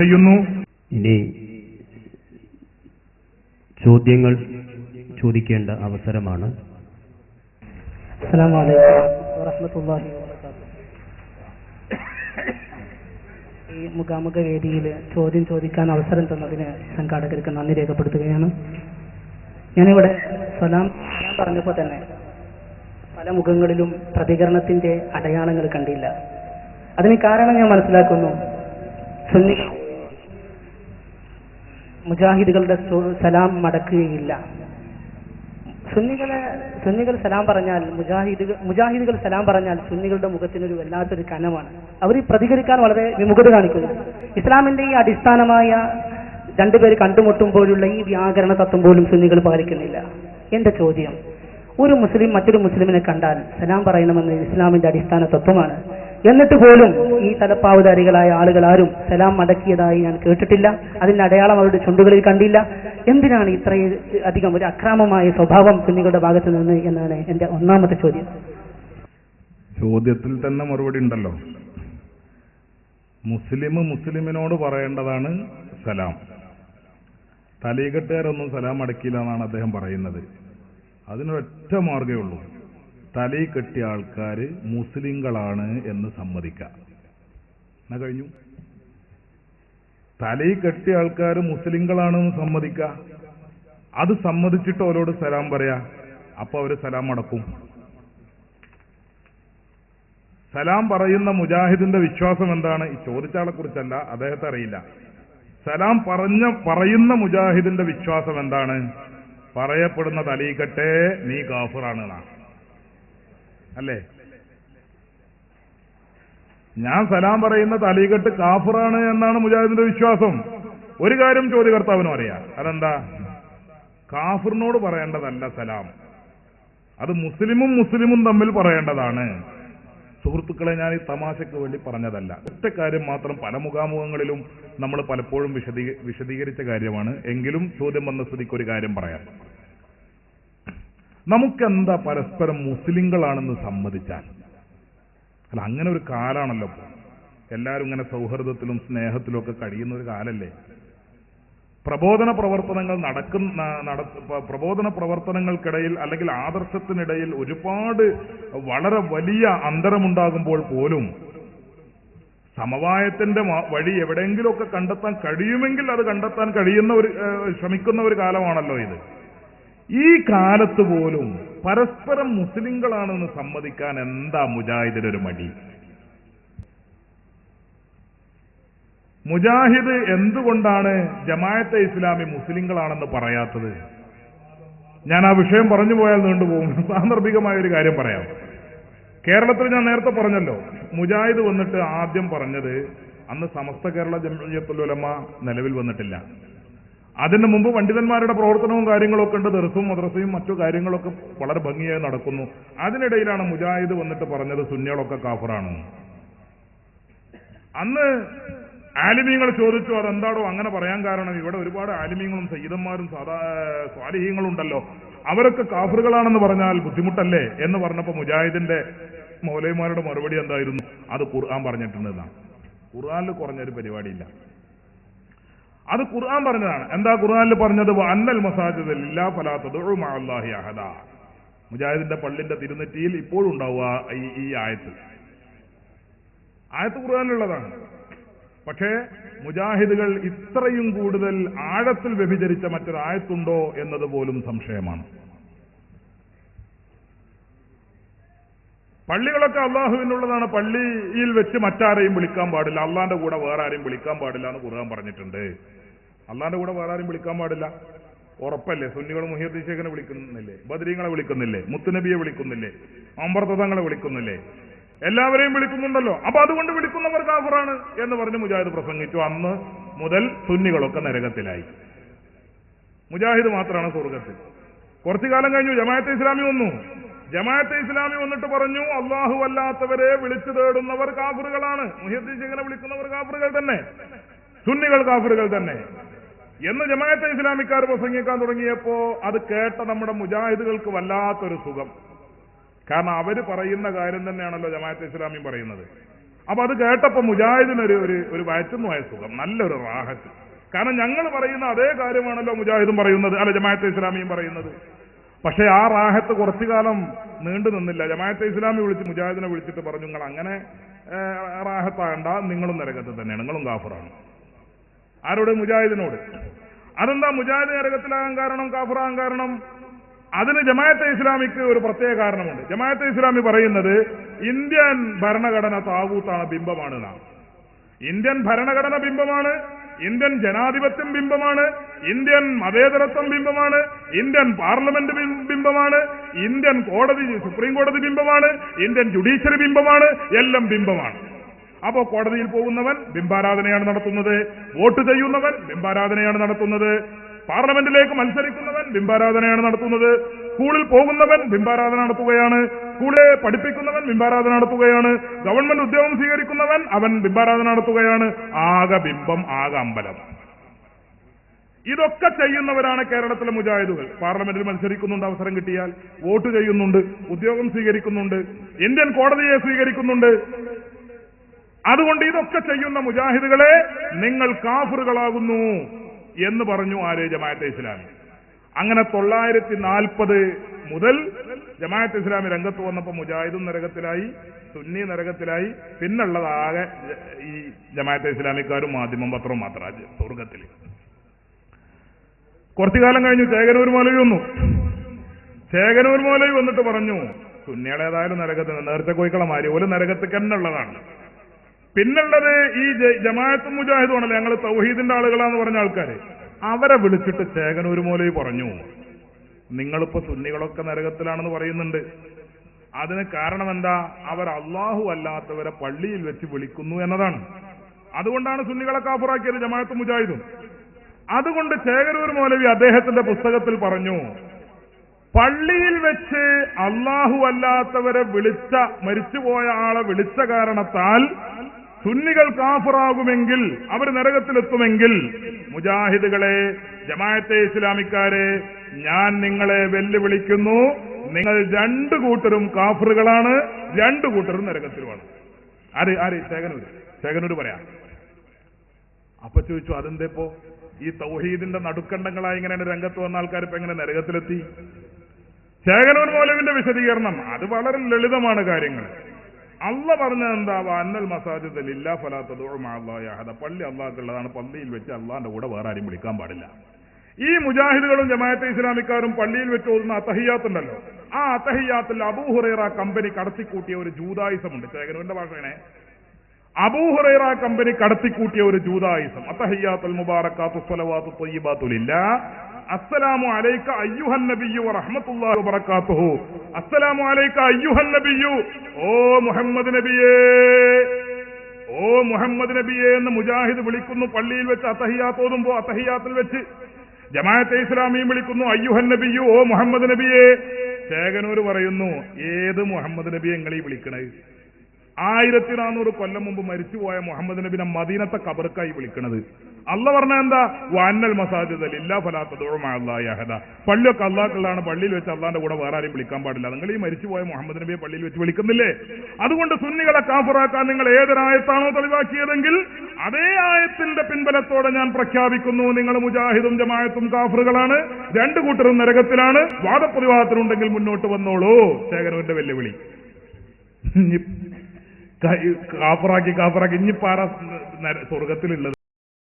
ചെയ്യുന്നു. ഇനി ചോദ്യങ്ങൾ ചോദിക്കേണ്ട അവസരമാണ്. അസ്സലാമു അലൈക്കും വറഹ്മത്തുള്ളാഹി വബറകാതുഹു. ഈ മുഖാമുഖ വേദിയിൽ ചോദ്യം ചോദിക്കാൻ അവസരം തന്നതിന് സംഘാടകർക്ക് നന്ദി രേഖപ്പെടുത്തുകയാണ്. ഞാനിവിടെ സലാം പറഞ്ഞപ്പോൾ തന്നെ പല മുഖങ്ങളിലും പ്രതികരണത്തിന്റെ അടയാളങ്ങൾ കണ്ടില്ല. അതിന് കാരണം ഞാൻ മനസ്സിലാക്കുന്നു, മുജാഹിദുകളുടെ സലാം മടക്കുകയില്ല. സുന്നികൾ സലാം പറഞ്ഞാൽ മുജാഹിദുകൾ സലാം പറഞ്ഞാൽ സുന്നികളുടെ മുഖത്തിനൊരു വല്ലാത്തൊരു കനമാണ്. അവർ പ്രതികരിക്കാൻ വളരെ വിമുഖത കാണിക്കുന്നു. ഇസ്ലാമിന്റെ ഈ അടിസ്ഥാനമായ രണ്ടുപേര് കണ്ടുമുട്ടുമ്പോഴുള്ള ഈ വ്യാകരണ തത്വം പോലും സുന്നികൾ പാലിക്കുന്നില്ല. എന്റെ ചോദ്യം, ഒരു മുസ്ലിം മറ്റൊരു മുസ്ലിമിനെ കണ്ടാൽ സലാം പറയണമെന്ന് ഇസ്ലാമിന്റെ അടിസ്ഥാന തത്വമാണ്. എന്നിട്ട് പോലും ഈ തലപ്പാവുധാരികളായ ആളുകൾ ആരും സലാം മടക്കിയതായി ഞാൻ കേട്ടിട്ടില്ല. അതിന്റെ അടയാളം അവരുടെ ചുണ്ടുകളിൽ കണ്ടില്ല. എന്തിനാണ് ഇത്രയും അധികം ഒരു അക്രമമായ സ്വഭാവം സുന്നികളുടെ ഭാഗത്ത് നിന്ന് എന്നാണ് എന്റെ ഒന്നാമത്തെ ചോദ്യം. ചോദ്യത്തിൽ തന്നെ മറുപടി ഉണ്ടല്ലോ. മുസ്ലിമിനോട് പറയേണ്ടതാണ് സലാം. തലീകെട്ടുകാരൊന്നും സലാം അടക്കിയില്ല എന്നാണ് അദ്ദേഹം പറയുന്നത്. അതിനൊരൊറ്റ മാർഗ്ഗമേ ഉള്ളൂ, തലയിൽ കെട്ടിയ ആൾക്കാർ മുസ്ലിങ്ങളാണ് എന്ന് സമ്മതിക്കുക. എന്നാ കഴിഞ്ഞു. തലയിൽ കെട്ടിയ ആൾക്കാർ മുസ്ലിങ്ങളാണെന്ന് സമ്മതിക്കുക. അത് സമ്മതിച്ചിട്ട് അവരോട് സലാം പറയാ. അപ്പൊ അവര് സലാം അടക്കും. സലാം പറയുന്ന മുജാഹിദിന്റെ വിശ്വാസം എന്താണ്? ഈ ചോദിച്ച ആളെ കുറിച്ചല്ല, അദ്ദേഹത്തെ അറിയില്ല. സലാം പറയുന്ന മുജാഹിദിന്റെ വിശ്വാസം എന്താണ്? പറയപ്പെടുന്ന തലീകെട്ടേ നീ കാഫിറാണ് എന്നാണ്. അല്ലേ? ഞാൻ സലാം പറയുന്ന തലീകെട്ട് കാഫിറാണ് എന്നാണ് മുജാഹിദിന്റെ വിശ്വാസം. ഒരു കാര്യം ചോദ്യകർത്താവിനും അറിയാം. അതെന്താ? കാഫിറിനോട് പറയേണ്ടതല്ല സലാം, അത് മുസ്ലിമും തമ്മിൽ പറയേണ്ടതാണ്. സുഹൃത്തുക്കളെ, ഞാൻ ഈ തമാശയ്ക്ക് വേണ്ടി പറഞ്ഞതല്ല. ഒറ്റ കാര്യം മാത്രം പല മുഖാമുഖങ്ങളിലും നമ്മൾ പലപ്പോഴും വിശദീകരിച്ച കാര്യമാണ്. എങ്കിലും ചോദ്യം വന്ന സ്ഥിതിക്ക് ഒരു കാര്യം പറയാം. നമുക്കെന്താ പരസ്പരം മുസ്ലിങ്ങളാണെന്ന് സമ്മതിച്ചാൽ? അല്ല, അങ്ങനെ ഒരു കാലാണല്ലോ ഇപ്പോൾ. എല്ലാവരും ഇങ്ങനെ സൗഹൃദത്തിലും സ്നേഹത്തിലും ഒക്കെ കഴിയുന്ന ഒരു കാലല്ലേ. പ്രബോധന പ്രവർത്തനങ്ങൾക്കിടയിൽ അല്ലെങ്കിൽ ആദർശത്തിനിടയിൽ ഒരുപാട് വളരെ വലിയ അന്തരമുണ്ടാകുമ്പോൾ പോലും സമവായത്തിന്റെ വഴി എവിടെയെങ്കിലുമൊക്കെ കണ്ടെത്താൻ കഴിയുമെങ്കിൽ അത് കണ്ടെത്താൻ ശ്രമിക്കുന്ന ഒരു കാലമാണല്ലോ ഇത്. ഈ കാലത്ത് പോലും പരസ്പരം മുസ്ലിങ്ങളാണെന്ന് സമ്മതിക്കാൻ എന്താ മുജാഹിദിനൊരു മടി? മുജാഹിദ് എന്തുകൊണ്ടാണ് ജമാഅത്തെ ഇസ്ലാമി മുസ്ലിങ്ങളാണെന്ന് പറയാത്തത്? ഞാൻ ആ വിഷയം പറഞ്ഞു പോയാൽ നീണ്ടുപോകും. സാന്ദർഭികമായ ഒരു കാര്യം പറയാം. കേരളത്തിൽ ഞാൻ നേരത്തെ പറഞ്ഞല്ലോ, മുജാഹിദ് വന്നിട്ട് ആദ്യം പറഞ്ഞത്, അന്ന് സമസ്ത കേരള ജംഇയ്യത്തുൽ ഉലമ നിലവിൽ വന്നിട്ടില്ല. അതിന് മുമ്പ് പണ്ഡിതന്മാരുടെ പ്രവർത്തനവും കാര്യങ്ങളൊക്കെ ഉണ്ട്. ദർസും മദ്രസയും മറ്റു കാര്യങ്ങളൊക്കെ വളരെ ഭംഗിയായി നടക്കുന്നു. അതിനിടയിലാണ് മുജാഹിദ് വന്നിട്ട് പറഞ്ഞത് സുന്നികളൊക്കെ കാഫിറാണ്. അന്ന് ആലിമീങ്ങൾ ചോദിച്ചു, അതെന്താടോ അങ്ങനെ പറയാൻ കാരണം? ഇവിടെ ഒരുപാട് ആലിമീങ്ങളും സയ്യിദന്മാരും സ്വാലിഹീങ്ങളും ഉണ്ടല്ലോ, അവരൊക്കെ കാഫിറുകളാണെന്ന് പറഞ്ഞാൽ ബുദ്ധിമുട്ടല്ലേ എന്ന് പറഞ്ഞപ്പോൾ മുജാഹിദിന്റെ മൗലവിമാരുടെ മറുപടി എന്തായിരുന്നു? അത് ഖുർആൻ പറഞ്ഞിട്ടുണ്ടെന്നാണ്. ഖുർആനിൽ കുറഞ്ഞൊരു പരിപാടിയില്ല, അത് ഖുർആൻ പറഞ്ഞതാണ്. എന്താ ഖുർആനിൽ പറഞ്ഞത്? അന്നൽ മസാജിദ ലില്ലാഹി ഫലാ തദ്ഉ മഅല്ലാഹി അഹദ. മുജാഹിദിന്റെ പള്ളിന്റെ തിരുനെറ്റിയിൽ ഇപ്പോഴും ഉണ്ടാവുക ഈ ആയത്ത് ഖുർആനിലുള്ളതാണ്. പക്ഷേ മുജാഹിദുകൾ ഇത്രയും കൂടുതൽ ആഴത്തിൽ വ്യഭിചരിച്ച മറ്റൊരു ആയത്തുണ്ടോ എന്നത് പോലും സംശയമാണ്. പള്ളികളൊക്കെ അള്ളാഹുവിനുള്ളതാണ്. പള്ളിയിൽ വെച്ച് മറ്റാരെയും വിളിക്കാൻ പാടില്ല, അള്ളാന്റെ കൂടെ വേറെ ആരെയും വിളിക്കാൻ പാടില്ല എന്ന് ഖുർആൻ പറഞ്ഞിട്ടുണ്ട്. അള്ളാന്റെ കൂടെ വേറെ ആരെയും വിളിക്കാൻ പാടില്ല, ഉറപ്പല്ലേ? സുന്നികൾ മുഹിയുദ്ദീൻ ശേഖനെ വിളിക്കുന്നില്ലേ? ബദരീങ്ങളെ വിളിക്കുന്നില്ലേ? മുത്തുനബിയെ വിളിക്കുന്നില്ലേ? അമ്പർത്തതങ്ങളെ വിളിക്കുന്നില്ലേ? എല്ലാവരെയും വിളിക്കുന്നുണ്ടല്ലോ. അപ്പൊ അതുകൊണ്ട് വിളിക്കുന്നവർ കാഫിറാണ് എന്ന് പറഞ്ഞ് മുജാഹിദ് പ്രസംഗിച്ചു. അന്ന് മുതൽ സുന്നികളൊക്കെ നരകത്തിലായി, മുജാഹിദ് മാത്രമാണ് സ്വർഗത്തിൽ. കുറച്ചു കാലം കഴിഞ്ഞു ജമാഅത്തെ ഇസ്ലാമി വന്നു. ജമാഅത്തെ ഇസ്ലാമി വന്നിട്ട് പറഞ്ഞു, അള്ളാഹു അല്ലാത്തവരെ വിളിച്ചു തേടുന്നവർ കാഫിറുകളാണ്, മുഹിയുദ്ദീൻ ശേഖനെ വിളിക്കുന്നവർ കാഫിറുകൾ തന്നെ, സുന്നികൾ കാഫിറുകൾ തന്നെ എന്ന് ജമാഅത്തെ ഇസ്ലാമിക്കാർ പ്രസംഗിക്കാൻ തുടങ്ങിയപ്പോ അത് കേട്ട നമ്മുടെ മുജാഹിദുകൾക്ക് വല്ലാത്തൊരു സുഖം. കാരണം അവര് പറയുന്ന കാര്യം തന്നെയാണല്ലോ ജമാഅത്തെ ഇസ്ലാമിയും പറയുന്നത്. അപ്പൊ അത് കേട്ടപ്പോ മുജാഹിദിനൊരു ഒരു വയറ്റുന്നുമായ സുഖം, നല്ലൊരു റാഹത്ത്. കാരണം ഞങ്ങൾ പറയുന്ന അതേ കാര്യമാണല്ലോ മുജാഹിദും പറയുന്നത്, അല്ല ജമാഅത്തെ ഇസ്ലാമിയും പറയുന്നത്. പക്ഷെ ആ റാഹത്ത് കുറച്ചു കാലം നീണ്ടു നിന്നില്ല. ജമാഅത്തെ ഇസ്ലാമി മുജാഹിദിനെ വിളിച്ചിട്ട് പറഞ്ഞു, നിങ്ങൾ അങ്ങനെ റാഹത്താകണ്ട, നിങ്ങളും നരകത്തിൽ തന്നെയാണ്, നിങ്ങളും കാഫിറാണ്. ആരോട്? മുജാഹിദിനോട്. അതെന്താ മുജാഹിദ് നരകത്തിലാകാൻ കാരണം, കാഫിറാകാൻ കാരണം? അതിന് ജമാഅത്തെ ഇസ്ലാമിക്ക് ഒരു പ്രത്യേക കാരണമുണ്ട്. ജമാഅത്തെ ഇസ്ലാമി പറയുന്നത് ഇന്ത്യൻ ഭരണഘടന താവൂത്താണ്, ബിംബമാണ് എന്നാണ്. ഇന്ത്യൻ ഭരണഘടന ബിംബമാണ്, ഇന്ത്യൻ ജനാധിപത്യം ബിംബമാണ്, ഇന്ത്യൻ മതേതരത്വം ബിംബമാണ്, ഇന്ത്യൻ പാർലമെന്റ് ബിംബമാണ്, ഇന്ത്യൻ കോടതി സുപ്രീം കോടതി ബിംബമാണ്, ഇന്ത്യൻ ജുഡീഷ്യറി ബിംബമാണ്, എല്ലാം ബിംബമാണ്. അപ്പോ കോടതിയിൽ പോകുന്നവൻ ബിംബാരാധനയാണ് നടത്തുന്നത്, വോട്ട് ചെയ്യുന്നവൻ ബിംബാരാധനയാണ് നടത്തുന്നത്, പാർലമെന്റിലേക്ക് മത്സരിക്കുന്നവൻ ബിംബാരാധനയാണ് നടത്തുന്നത്, സ്കൂളിൽ പോകുന്നവൻ ബിംബാരാധന നടത്തുകയാണ്, സ്കൂളിലെ പഠിപ്പിക്കുന്നവൻ ബിംബാരാധന നടത്തുകയാണ്, ഗവൺമെന്റ് ഉദ്യോഗം സ്വീകരിക്കുന്നവൻ അവൻ ബിംബാരാധന നടത്തുകയാണ്. ആകെ ബിംബം, ആകെ അമ്പലം. ഇതൊക്കെ ചെയ്യുന്നവരാണ് കേരളത്തിലെ മുജാഹിദുകൾ. പാർലമെന്റിൽ മത്സരിക്കുന്നുണ്ട്, അവസരം കിട്ടിയാൽ വോട്ട് ചെയ്യുന്നുണ്ട്, ഉദ്യോഗം സ്വീകരിക്കുന്നുണ്ട്, ഇന്ത്യൻ കോടതിയെ സ്വീകരിക്കുന്നുണ്ട്. അതുകൊണ്ട് ഇതൊക്കെ ചെയ്യുന്ന മുജാഹിദുകളെ നിങ്ങൾ കാഫിറുകളാകുന്നു എന്ന് പറഞ്ഞു ആര്? ജമാഅത്തെ ഇസ്ലാമി. അങ്ങനെ 940 മുതൽ ജമാഅത്തെ ഇസ്ലാമി രംഗത്ത് വന്നപ്പോൾ മുജാഹിദും നരകത്തിലായി, സുന്നി നരകത്തിലായി. പിന്നുള്ളത് ആകെ ഈ ജമാഅത്തെ ഇസ്ലാമിക്കാരും മാധ്യമം പത്രവും മാത്രം സ്വർഗത്തിൽ. കുറച്ചു കാലം കഴിഞ്ഞു ചേകനൂർ മൗലവി വന്നു. ചേകനൂർ മൗലവി വന്നിട്ട് പറഞ്ഞു, സുന്നികളേതായാലും നരകത്തിന് നേരത്തെ കോയിക്കളമാരി ഒരു നരകത്തേക്ക് തന്നെ ഉള്ളതാണ്. പിന്നുള്ളത് ഈ ജമാഅത്തും മുജാഹിദും ആണല്ലോ, ഞങ്ങൾ തൗഹീദിന്റെ ആളുകളാന്ന് പറഞ്ഞ ആൾക്കാര്. അവരെ വിളിച്ചിട്ട് ചേകനൂർ മൗലവി പറഞ്ഞു, നിങ്ങളിപ്പോ സുന്നികളൊക്കെ നരകത്തിലാണെന്ന് പറയുന്നുണ്ട്. അതിന് കാരണം എന്താ? അവർ അള്ളാഹു അല്ലാത്തവരെ പള്ളിയിൽ വെച്ച് വിളിക്കുന്നു എന്നതാണ്. അതുകൊണ്ടാണ് സുന്നികളെ കാഫിറാക്കിയത് ജമാഅത്തും മുജാഹിദും. അതുകൊണ്ട് ചേകനൂർ മൗലവി അദ്ദേഹത്തിന്റെ പുസ്തകത്തിൽ പറഞ്ഞു, പള്ളിയിൽ വെച്ച് അള്ളാഹു അല്ലാത്തവരെ വിളിച്ച, മരിച്ചുപോയ ആളെ വിളിച്ച കാരണത്താൽ സുന്നികൾ കാഫിറാകുമെങ്കിൽ, അവർ നരകത്തിലെത്തുമെങ്കിൽ, മുജാഹിദുകളെ, ജമാഅത്തെ ഇസ്ലാമിക്കാരെ, ഞാൻ നിങ്ങളെ വെല്ലുവിളിക്കുന്നു, നിങ്ങൾ രണ്ടു കൂട്ടരും കാഫിറുകളാണ്, രണ്ടു കൂട്ടരും നരകത്തിലുമാണ്. ആര്? ചേകനൂർ പറയാം. അപ്പൊ ചോദിച്ചു, അതെന്തേപ്പോ ഈ തൗഹീദിന്റെ നടുക്കണ്ടങ്ങളായി ഇങ്ങനെ രംഗത്ത് വന്ന ആൾക്കാർ ഇപ്പൊ എങ്ങനെ നരകത്തിലെത്തി? ചേകനൂർ മൗലവിന്റെ വിശദീകരണം അത് വളരെ ലളിതമാണ് കാര്യങ്ങൾ. അള്ള പറഞ്ഞത് എന്താ? അന്നൽ മസാജിദ് ലില്ലാ ഫലാ തദ്ഉ മഅല്ലാഹി അഹദ. പള്ളി അള്ളാഹ്ക്കുള്ളതാണ്, പള്ളിയിൽ വെച്ച് അള്ളാന്റെ കൂടെ വേറെ ആരും വിളിക്കാൻ പാടില്ല. ഈ മുജാഹിദുകളും ജമാഅത്തെ ഇസ്ലാമിക്കാരും പള്ളിയിൽ വെച്ച് ഓതുന്ന അത്തഹിയ്യാത്ത് ഉണ്ടല്ലോ, ആ അത്തഹിയ്യാത്തിൽ അബൂ ഹുറൈറ കമ്പനി കടത്തിക്കൂട്ടിയ ഒരു ജൂതായുസമുണ്ട്. ചേകനൂരിന്റെ ഭാഷയാണ്. അബൂ ഹുറൈറ കമ്പനി കടത്തിക്കൂട്ടിയ ഒരു ജൂതായുസം. അത്തഹിയ്യാത്തുൽ മുബാറകാത്തു സ്വലവാത്തു ത്വയ്യിബാത്തു ലില്ലാഹ്. അസ്സലാമു അലൈക അയ്യുഹൻ നബിയ്യു വറഹ്മത്തുള്ളാഹി വബറകാതുഹു. അസ്സലാമു അലൈക അയ്യുഹൻ നബിയ്യു, ഓ മുഹമ്മദ് നബിയേ, ഓ മുഹമ്മദ് നബിയേ എന്ന് മുജാഹിദ് വിളിക്കുന്നു പള്ളിയിൽ വെച്ച് അത്തഹിയ്യാത്ത് ഓതുമ്പോ. അത്തഹിയ്യാത്തിൽ വെച്ച് ജമാഅത്തെ ഇസ്ലാമിയും വിളിക്കുന്നു അയ്യുഹൻ നബിയ്യു, ഓ മുഹമ്മദ് നബിയേ. ചേകനൂർ പറയുന്നു, ഏത് മുഹമ്മദ് നബിയെ നിങ്ങളീ വിളിക്കണേ? 1400 കൊല്ലം മുമ്പ് മരിച്ചുപോയ മുഹമ്മദ് നബിനെ മദീനത്തെ ഖബർക്കായി വിളിക്കണത്. അള്ള പറഞ്ഞ എന്താ? വഅന്നൽ മസാജിദ ലില്ലാഹി ഫലാ തദ്ഉ മഅല്ലാഹി അഹദ. പള്ളിയൊക്കെ അള്ളാഹ്ക്കുള്ളതാണ്, പള്ളിയിൽ വെച്ച് അള്ളാന്റെ കൂടെ വേറെ ആരും വിളിക്കാൻ പാടില്ല. നിങ്ങൾ ഈ മരിച്ചുപോയ മുഹമ്മദ് നബിയെ പള്ളിയിൽ വെച്ച് വിളിക്കുന്നില്ലേ? അതുകൊണ്ട് സുന്നികളെ കാഫിറാക്കാൻ നിങ്ങൾ ഏതൊരായത്താണോ തെളിവാക്കിയതെങ്കിൽ അതേ ആയത്തിന്റെ പിൻബലത്തോടെ ഞാൻ പ്രഖ്യാപിക്കുന്നു, നിങ്ങൾ മുജാഹിദും ജമാഅത്തും കാഫിറുകളാണ്, രണ്ടു കൂട്ടരും നരകത്തിലാണ്. വാദപ്രതിവാദത്തിനുണ്ടെങ്കിൽ മുന്നോട്ട് വന്നോളൂ. ചേകനൂരിന്റെ വെല്ലുവിളി. കാഫിറാക്കി ഇനിയിപ്പാറ സ്വർഗത്തിലുള്ളത്.